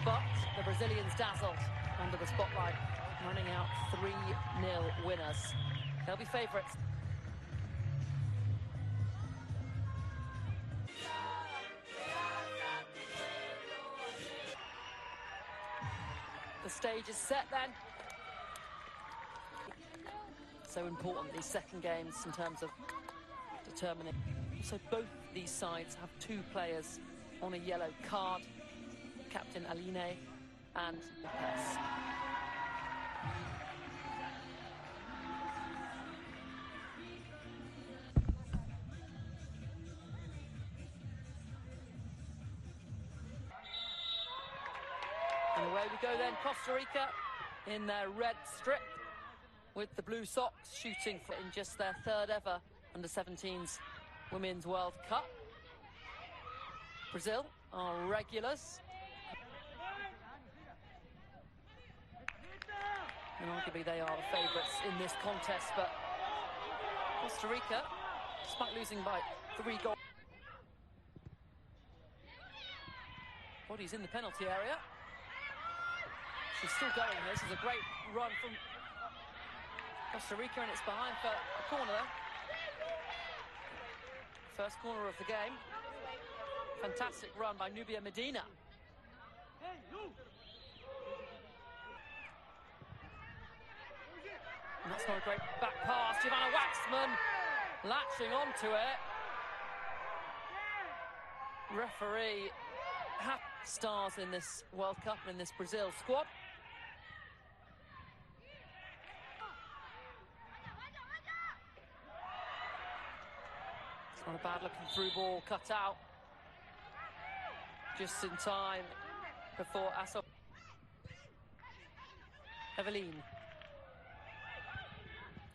But the Brazilians dazzled under the spotlight, running out 3-0 winners. They'll be favourites. The stage is set then. So important, these second games, in terms of determining. So both these sides have 2 players on a yellow card. Captain Aline and Lopez. And away we go then, Costa Rica in their red strip with the blue socks, shooting for in just their 3rd ever under-17s Women's World Cup. Brazil are regulars. And arguably they are the favourites in this contest, but Costa Rica, despite losing by 3 goals. Body's in the penalty area. She's still going here. This is a great run from Costa Rica, and it's behind for a corner there. First corner of the game. Fantastic run by Nubia Medina. And that's not a great back pass. Giovanna Waxman latching onto it. Referee stars in this World Cup and in this Brazil squad. It's not a bad looking through ball, cut out just in time before Asso. Eveline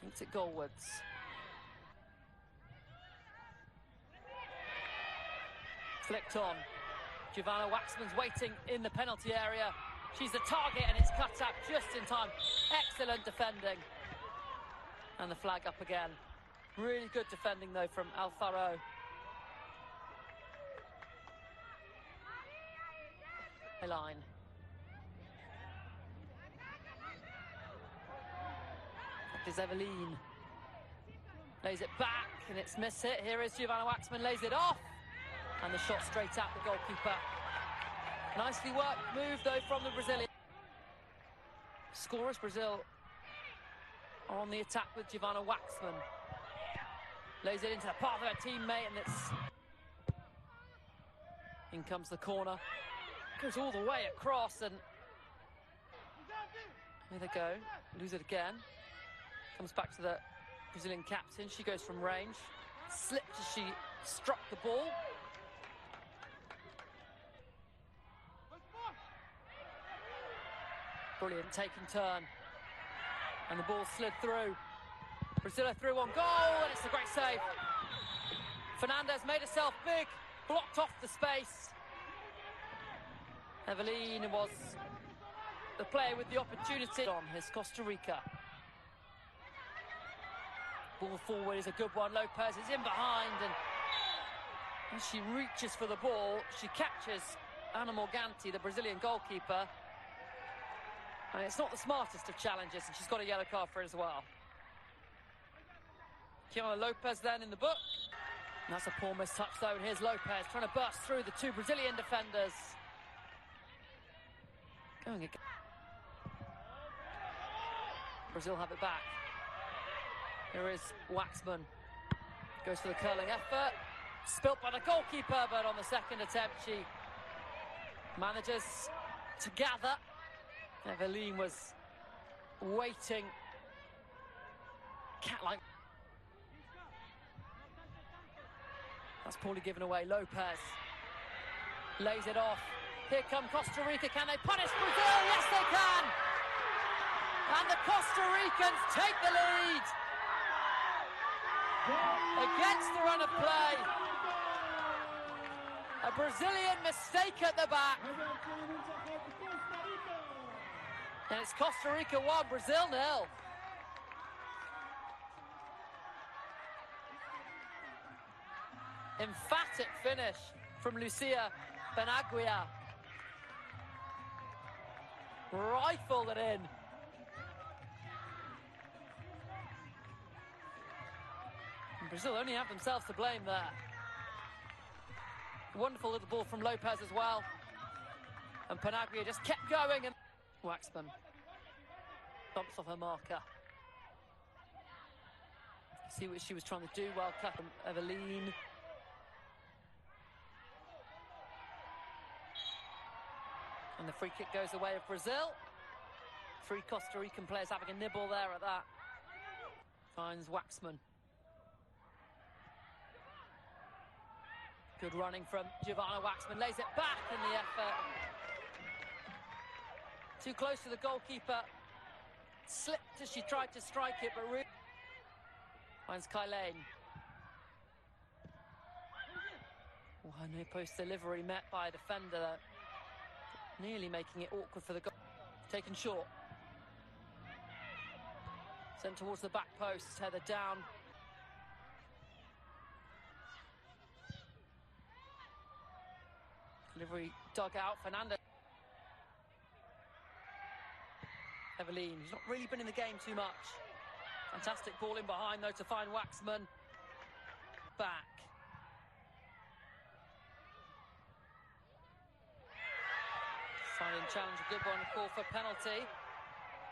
thinks it goalwards. Flicked on. Giovanna Waxman's waiting in the penalty area. She's the target, and it's cut out just in time. Excellent defending. And the flag up again. Really good defending, though, from Alfaro. Line. It is Eveline. Lays it back, and it's miss hit. Here is Giovanna Waxman, lays it off. And the shot straight at the goalkeeper. Nicely worked move, though, from the Brazilian. Scorers, Brazil are on the attack with Giovanna Waxman. Lays it into the path of her teammate, and it's... In comes the corner. Goes all the way across, and... Here they go. Lose it again. Comes back to the Brazilian captain. She goes from range. Slipped as she struck the ball. Brilliant taking turn. And the ball slid through. Brazil through on goal, and it's a great save. Fernandez made herself big, blocked off the space. Eveline was the player with the opportunity. On his Costa Rica. Ball forward is a good one. Lopez is in behind, and as she reaches for the ball, she catches Ana Morganti, the Brazilian goalkeeper. And it's not the smartest of challenges, and she's got a yellow card for it as well. Kiana Lopez then in the book. And that's a poor mistouch, though, and here's Lopez trying to burst through the 2 Brazilian defenders. Going again. Brazil have it back. Here is Waxman. Goes for the curling effort. Spilt by the goalkeeper, but on the second attempt she manages to gather. Eveline was waiting. Cat-like. That's poorly given away. Lopez lays it off. Here come Costa Rica. Can they punish Brazil? Yes, they can! And the Costa Ricans take the lead against the run of play. A Brazilian mistake at the back. And it's Costa Rica 1, Brazil 0. Emphatic finish from Lucia Benaguia. rifled it in. And Brazil only have themselves to blame there. Wonderful little ball from Lopez as well. And Panagria just kept going, and Waxman bumps off her marker. See what she was trying to do. Well cut from Eveline. And the free kick goes the way of Brazil. 3 Costa Rican players having a nibble there at that. Finds Waxman. Good running from Giovanna Waxman. Lays it back in the effort. Too close to the goalkeeper. Slipped as she tried to strike it, but really finds Kylane. Well, no post delivery met by a defender, nearly making it awkward for the goal. Taken short. Sent towards the back post, headed down. Delivery dug out, Fernandez. Eveline, he's not really been in the game too much. Fantastic ball in behind, though, to find Waxman. Back. Silent challenge, a good one, call for penalty.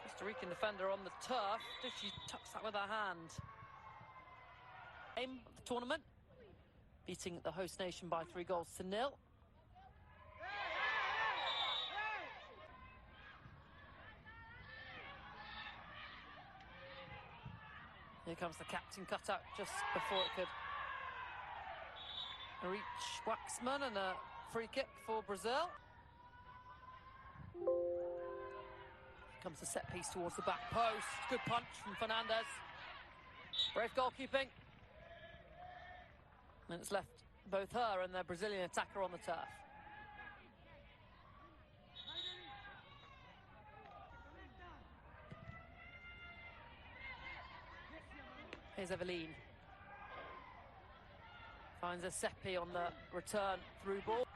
Costa Rican defender on the turf. Did she touch that with her hand? Aim of the tournament, beating the host nation by 3-0. Here comes the captain cutout just before it could reach Waxman, and a free kick for Brazil. Comes the set piece towards the back post. Good punch from Fernandez. Brave goalkeeping. And it's left both her and the Brazilian attacker on the turf. Here's Eveline. Finds a Seppi on the return through ball.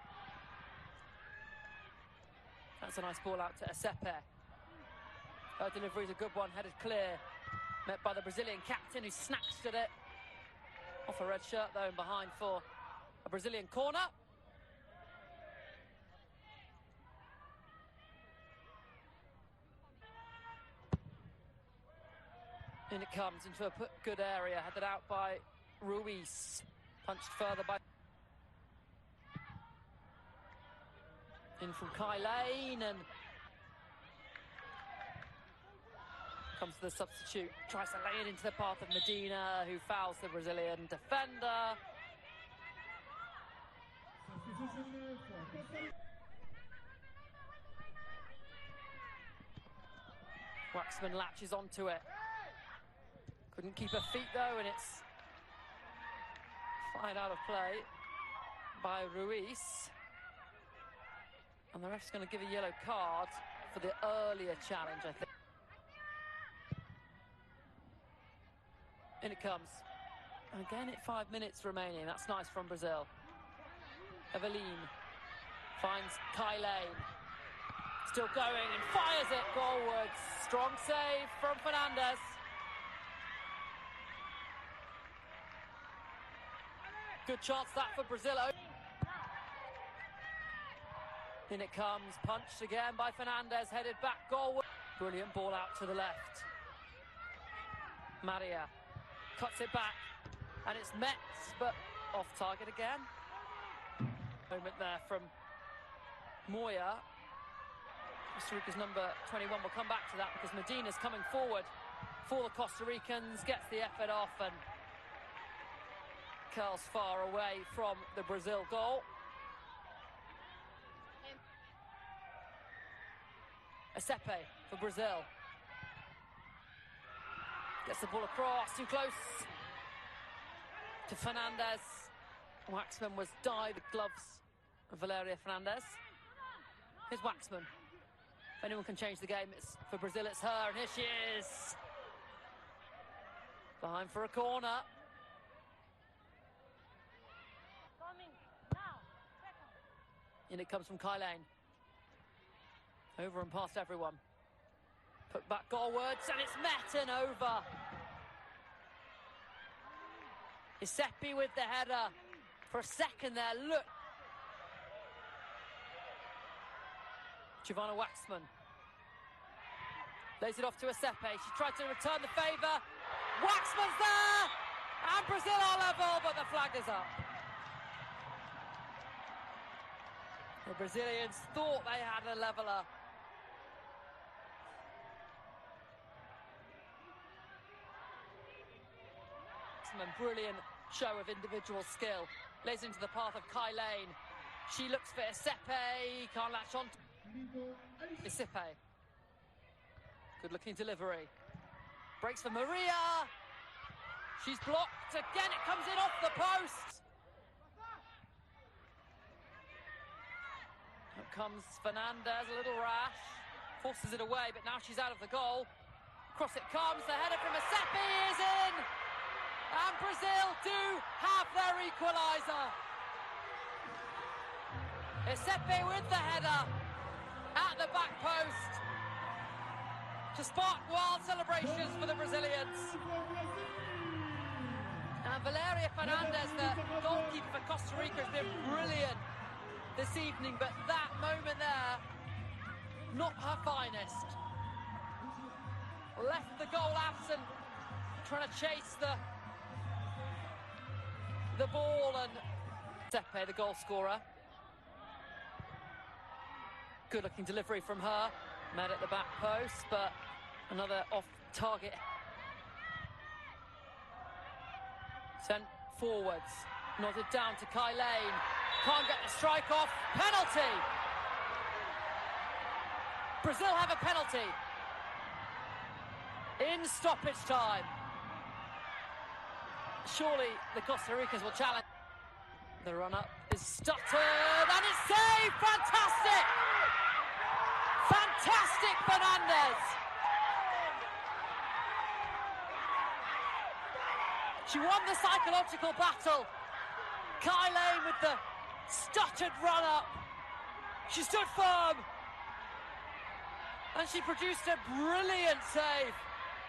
That's a nice ball out to Esepe. Her delivery's a good one, headed clear. Met by the Brazilian captain, who snatched at it. Off a red shirt, though, and behind for a Brazilian corner. In it comes into a good area, headed out by Ruiz. Punched further by... In from Kylane, and... comes to the substitute. Tries to lay it into the path of Medina, who fouls the Brazilian defender. Waxman latches onto it. Couldn't keep her feet, though, and it's fired out of play by Ruiz. And the ref's going to give a yellow card for the earlier challenge, I think. In it comes. And again, at 5 minutes remaining. That's nice from Brazil. Eveline finds Kylane. Still going and fires it goalwards. Strong save from Fernandez. Good chance that for Brazil. In it comes, punched again by Fernandez, headed back goalward. Brilliant ball out to the left. Maria cuts it back, and it's met, but off target again. Moment there from Moya. Costa Rica's number 21 will come back to that, because Medina's coming forward for the Costa Ricans, gets the effort off, and curls far away from the Brazil goal. Esepe for Brazil. Gets the ball across, too close to Fernandez. Waxman was dived, gloves of Valeria Fernandez. Here's Waxman. If anyone can change the game, it's for Brazil, it's her, and here she is. Behind for a corner. In it comes from Kylane. Over and past everyone. Put back goalwards, and it's met and over. Giuseppe with the header. For a second there, look. Giovanna Waxman. Lays it off to Giuseppe. She tried to return the favour. Waxman's there! And Brazil are level, but the flag is up. The Brazilians thought they had a leveller. Brilliant show of individual skill. Lays into the path of Kai Lane. She looks for Giuseppe. Can't latch on. Giuseppe. Good looking delivery. Breaks for Maria. She's blocked. Again, it comes in off the post. Here comes Fernandez, a little rash. Forces it away, but now she's out of the goal. Cross it comes. The header from Giuseppe is in. And Brazil do have their equaliser. Giuseppe with the header at the back post to spark wild celebrations for the Brazilians. And Valeria Fernandez, the goalkeeper for Costa Rica, has been brilliant this evening, but that moment there, not her finest. Left the goal absent, trying to chase the ball, and Giuseppe, the goal scorer. Good looking delivery from her, met at the back post, but another off target. Sent forwards, nodded down to Kai Lane. Can't get the strike off. Penalty! Brazil have a penalty in stoppage time. Surely the Costa Ricans will challenge. The run-up is stuttered, and it's saved! Fantastic! Fantastic Fernandez! She won the psychological battle. Kai Lane with the stuttered run-up. She stood firm. And she produced a brilliant save.